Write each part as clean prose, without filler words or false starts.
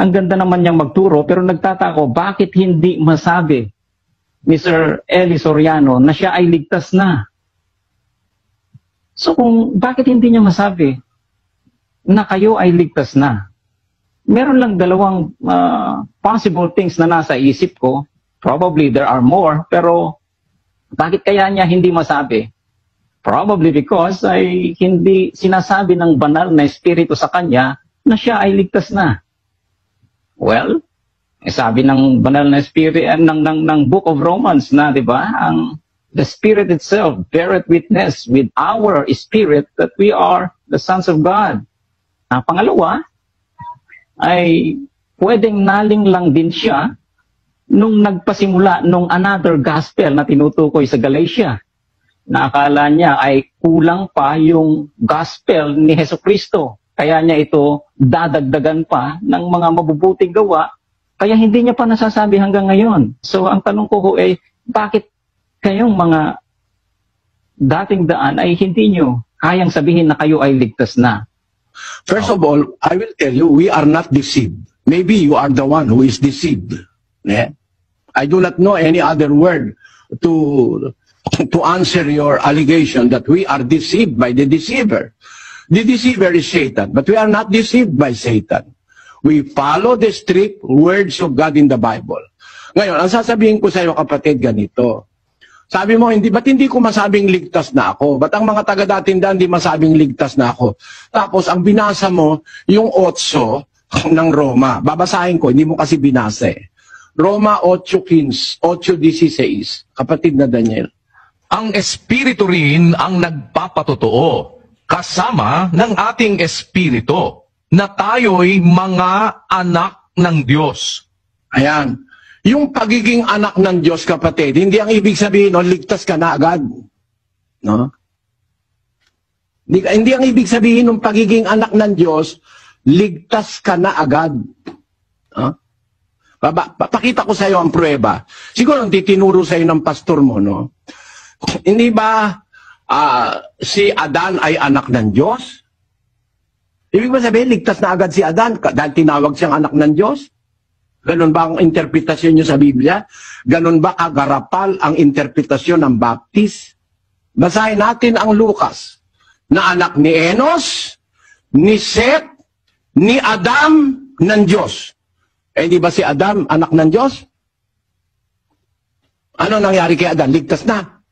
ang ganda naman niyang magturo, pero nagtatako, bakit hindi masabi ni Sir Eli Soriano na siya ay ligtas na? So bakit hindi niya masabi na kayo ay ligtas na? Meron lang dalawang possible things na nasa isip ko. Probably there are more, pero bakit kaya niya hindi masabi? Probably because ay hindi sinasabi ng banal na espiritu sa kanya na siya ay ligtas na. Well, sabi ng banal na espiritu ng Book of Romans na, 'di ba? The Spirit itself beareth witness with our spirit that we are the sons of God. Pangalawa, ay pwedeng naling lang din siya nung nagpasimula nung another gospel na tinutukoy sa Galatia. Na akala niya ay kulang pa yung gospel ni Hesukristo. Kaya niya ito dadagdagan pa ng mga mabubuting gawa. Kaya hindi niya pa nasasabi hanggang ngayon. So ang tanong ko ay, bakit kayong mga dating daan ay hindi nyo kayang sabihin na kayo ay ligtas na? First of all, I will tell you, we are not deceived. Maybe you are the one who is deceived. Yeah? I do not know any other word to answer your allegation that we are deceived by the deceiver. The deceiver is Satan, but we are not deceived by Satan. We follow the strict words of God in the Bible. Ngayon, ang sasabihin ko sa iyo, kapatid, ganito. Sabi mo, ba't hindi ko masabing ligtas na ako? Ba't ang mga taga-datindahan hindi masabing ligtas na ako? Tapos, ang binasa mo, yung 8 ng Roma. Babasahin ko, hindi mo kasi binasa eh. Roma 8:15, 8:16. Kapatid na Daniel. Ang Espiritu rin ang nagpapatotoo, kasama ng ating Espiritu, na tayo'y mga anak ng Diyos. Ayan. Yung pagiging anak ng Diyos, kapatid, hindi ang ibig sabihin, ligtas ka na agad. No? Hindi ang ibig sabihin ng pagiging anak ng Diyos, ligtas ka na agad. No? Pakita ko sa iyo ang prueba. Siguro hindi tinuro sa iyo ng pastor mo, no? Hindi ba si Adan ay anak ng Diyos? Ibig ba sabihin, ligtas na agad si Adan dahil tinawag siyang anak ng Diyos? Ganon ba ang interpretasyon niyo sa Biblia? Ganon ba kagarapal ang interpretasyon ng Baptist? Basahin natin ang Lucas, na anak ni Enos, ni Seth, ni Adam ng Diyos. Di ba si Adam, anak ng Diyos? Ano nangyari kay Adam? Ligtas na.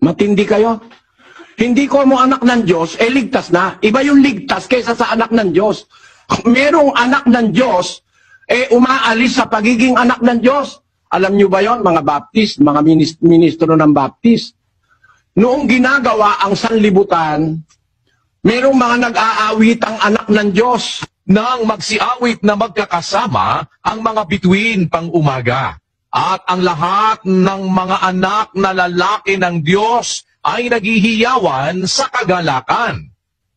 Matindi kayo. Hindi ko mo anak ng Diyos, ligtas na. Iba yung ligtas kaysa sa anak ng Diyos. Merong anak ng Diyos, umaalis sa pagiging anak ng Diyos. Alam nyo ba yon, mga Baptist, mga ministro ng Baptist? Noong ginagawa ang sanlibutan, merong mga nag-aawit ang anak ng Diyos. Nang magsiawit na magkakasama ang mga bituin pang umaga. At ang lahat ng mga anak na lalaki ng Diyos ay naghihiyawan sa kagalakan.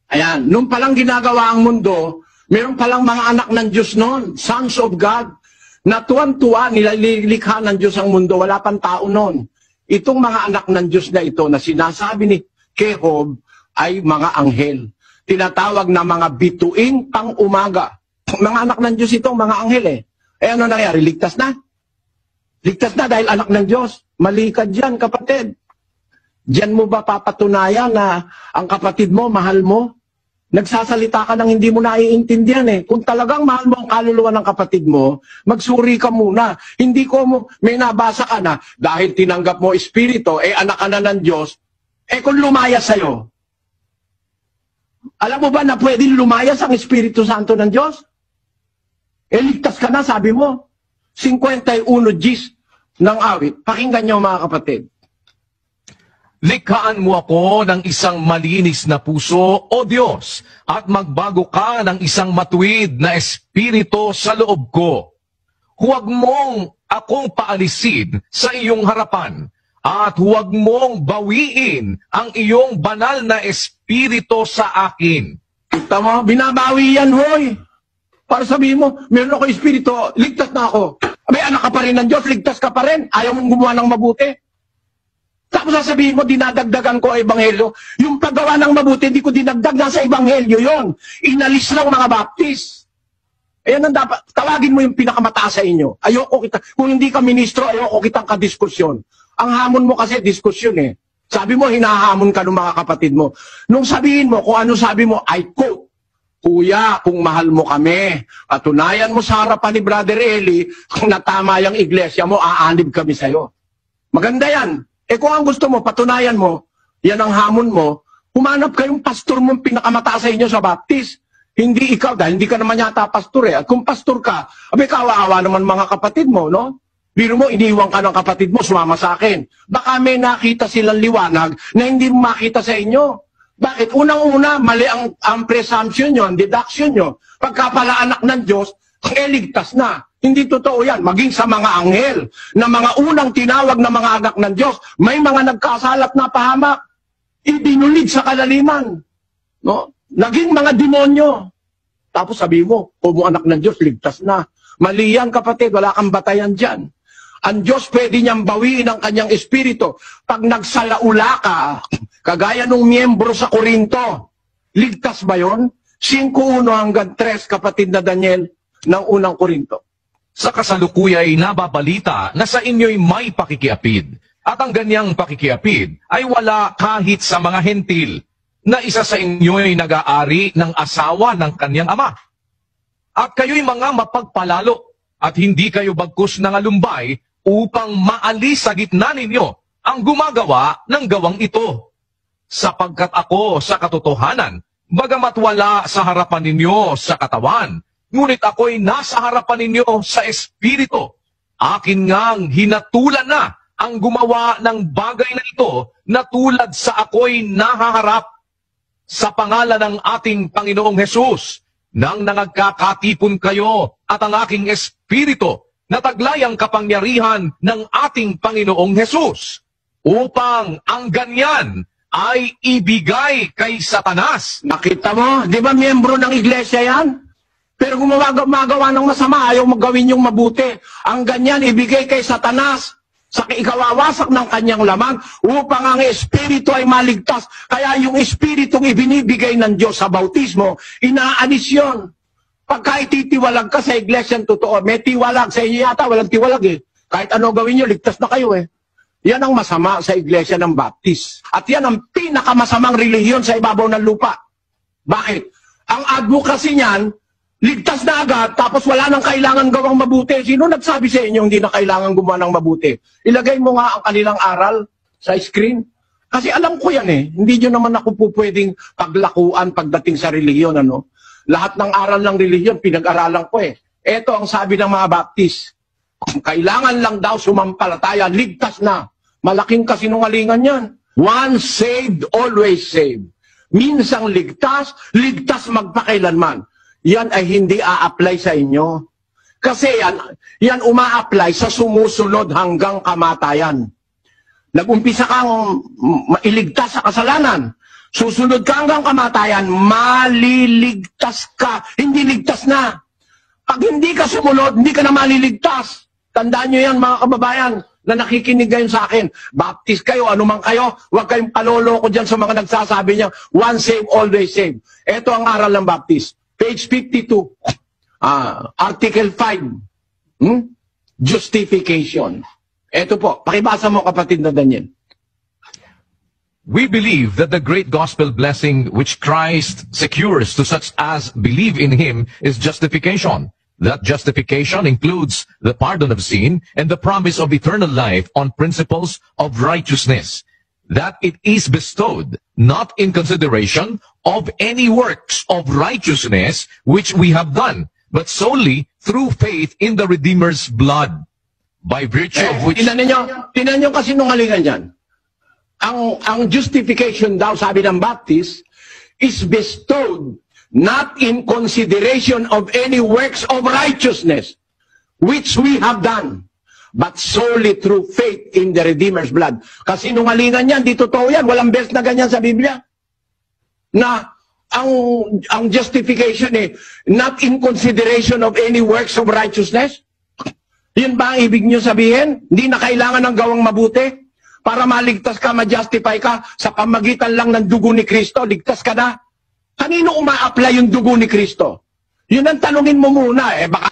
Ayan, nung palang ginagawa ang mundo, meron palang mga anak ng Diyos noon, sons of God, na tuwan-tuwa, nilalikha ng Diyos ang mundo, wala pang tao noon. Itong mga anak ng Diyos na ito na sinasabi ni Kehob ay mga anghel. Tinatawag na mga bituing pang umaga. Mga anak ng Diyos itong mga anghel eh. Ano nangyari? Ligtas na? Ligtas na dahil anak ng Diyos. Mali ka dyan, kapatid. Diyan mo ba papatunayan na ang kapatid mo, mahal mo? Nagsasalita ka nang hindi mo naiintindihan eh. Kung talagang mahal mo ang kaluluwa ng kapatid mo, magsuri ka muna. Hindi ko mo, may nabasa ka na, dahil tinanggap mo espiritu, anak ka na ng Diyos, kung lumaya sa'yo, alam mo ba na pwedeng lumayas ang Espiritu Santo ng Diyos? Ligtas ka na, sabi mo. 51 Gs ng awit. Pakinggan niyo mga kapatid. Likhaan mo ako ng isang malinis na puso, O Diyos, at magbago ka ng isang matuwid na espiritu sa loob ko. Huwag mong akong paalisin sa iyong harapan, at huwag mong bawiin ang iyong banal na espiritu sa akin. Tama, binabawi yan, hoy. Para sabihin mo, meron ako espiritu, ligtas na ako. May anak ka pa rin ng Diyos, ligtas ka pa rin. Ayaw mong gumawa ng mabuti. Tapos sasabihin mo, dinadagdagan ko ang ebanghelyo. Yung paggawa ng mabuti, hindi ko dinagdag, nasa ebanghelyo yon. Inalis lang mga Baptist. Ayan ang dapat, tawagin mo yung pinakamataas sa inyo. Ayoko kita, kung hindi ka ministro, ayoko kitang kadiskusyon. Ang hamon mo kasi diskusyon eh. Sabi mo, hinahamon ka ng mga kapatid mo. Nung sabihin mo, kung ano sabi mo, I quote, Kuya, kung mahal mo kami, patunayan mo sa harapan ni Brother Eli, kung natama yung iglesia mo, aanib kami sa'yo. Maganda yan. Kung ang gusto mo, patunayan mo, yan ang hamon mo, humanap kayong pastor mong pinakamataas sa inyo sa Baptist. Hindi ikaw, dahil hindi ka naman yata pastor eh. At kung pastor ka, abay kawawa naman mga kapatid mo, no? Biro mo, iniwan ka ng kapatid mo, sumama sa akin. Baka may nakita silang liwanag na hindi mo makita sa inyo. Bakit? Unang-una, mali ang presumption nyo, ang deduction nyo. Pagka pala anak ng Diyos, ligtas na. Hindi totoo yan. Maging sa mga anghel, na mga unang tinawag na mga anak ng Diyos, may mga nagkasalat na pahamak. Idinulid sa kalaliman. No? Naging mga demonyo. Tapos sabi mo, kung anak ng Diyos, ligtas na. Mali yan, kapatid. Wala kang batayan dyan. Ang Diyos pwede niyang bawiin ang kanyang espiritu. Pag nagsalaula ka, kagaya nung miyembro sa Korinto, ligtas ba yun? 5:1 hanggang 3, kapatid na Daniel, ng unang Korinto. Sa kasalukuyay nababalita na sa inyo'y may pakikiapid, at ang ganyang pakikiapid ay wala kahit sa mga hentil, na isa sa inyo'y nag-aari ng asawa ng kanyang ama. At kayo'y mga mapagpalalo, at hindi kayo bagkus ng alumbay, upang maalis sa gitna ninyo ang gumagawa ng gawang ito. Sapagkat ako sa katotohanan, bagamat wala sa harapan ninyo sa katawan, ngunit ako'y nasa harapan ninyo sa espiritu. Akin ngang hinatulan na ang gumawa ng bagay na ito na tulad sa ako'y nahaharap. Sa pangalan ng ating Panginoong Hesus, nang nangagkakatipon kayo at ang aking espiritu, nataglay ang kapangyarihan ng ating Panginoong Hesus, upang ang ganyan ay ibigay kay Satanas. Nakita mo? Di ba miyembro ng iglesia yan? Pero gumagawa ng masama, ayaw magawin yung mabuti. Ang ganyan, ibigay kay Satanas sa ikawawasak ng kanyang laman upang ang espiritu ay maligtas. Kaya yung espiritong ibinibigay ng Diyos sa bautismo, inaanis yun. Pagka ititiwalag ka sa iglesyang totoo, may tiwalag sa inyo yata, walang tiwalag eh. Kahit ano gawin nyo, ligtas na kayo eh. Yan ang masama sa iglesia ng Baptist. At yan ang pinakamasamang relihiyon sa ibabaw ng lupa. Bakit? Ang advocacy niyan, ligtas na agad, tapos wala nang kailangan gawang mabuti. Sino nagsabi sa inyo hindi na kailangan gumawa ng mabuti? Ilagay mo nga ang kanilang aral sa screen. Kasi alam ko yan eh. Hindi nyo naman ako po pwedeng paglakuan pagdating sa relihiyon, ano? Lahat ng aral ng relihiyon, pinag-aralan ko eh. Ito ang sabi ng mga Baptist. Kailangan lang daw sumampalataya, ligtas na. Malaking kasinungalingan yan. Once saved, always saved. Minsang ligtas, ligtas magpakailanman. Yan ay hindi a-apply sa inyo. Kasi yan uma-apply sa sumusunod hanggang kamatayan. Nag-umpisa kang mailigtas sa kasalanan. Susunod ka hanggang kamatayan, maliligtas ka. Hindi ligtas na. Pag hindi ka sumunod, hindi ka na maliligtas. Tandaan nyo yan mga kababayan na nakikinig ngayon sa akin. Baptist kayo, anuman kayo, huwag kayong paloloko dyan sa mga nagsasabi niya, once saved, always saved. Ito ang aral ng Baptist. Page 52, Article 5, Justification. Ito po, pakibasa mo kapatid na Daniel. We believe that the great gospel blessing which Christ secures to such as believe in him is justification. That justification includes the pardon of sin and the promise of eternal life on principles of righteousness. That it is bestowed not in consideration of any works of righteousness which we have done, but solely through faith in the Redeemer's blood, by virtue of which... Tinan nyo kasi nungalingan yan. Ang justification daw, sabi ng Baptist, is bestowed not in consideration of any works of righteousness which we have done, but solely through faith in the Redeemer's blood. Kasi nungalingan yan, di totoo yan. Walang verse na ganyan sa Biblia. Na ang justification not in consideration of any works of righteousness. Yun ba ang ibig nyo sabihin? Hindi na kailangan ng gawang mabuti? Para maligtas ka, ma-justify ka sa pamagitan lang ng dugo ni Kristo, ligtas ka na. Kanino uma-apply yung dugo ni Kristo? Yun ang tanungin mo muna, baka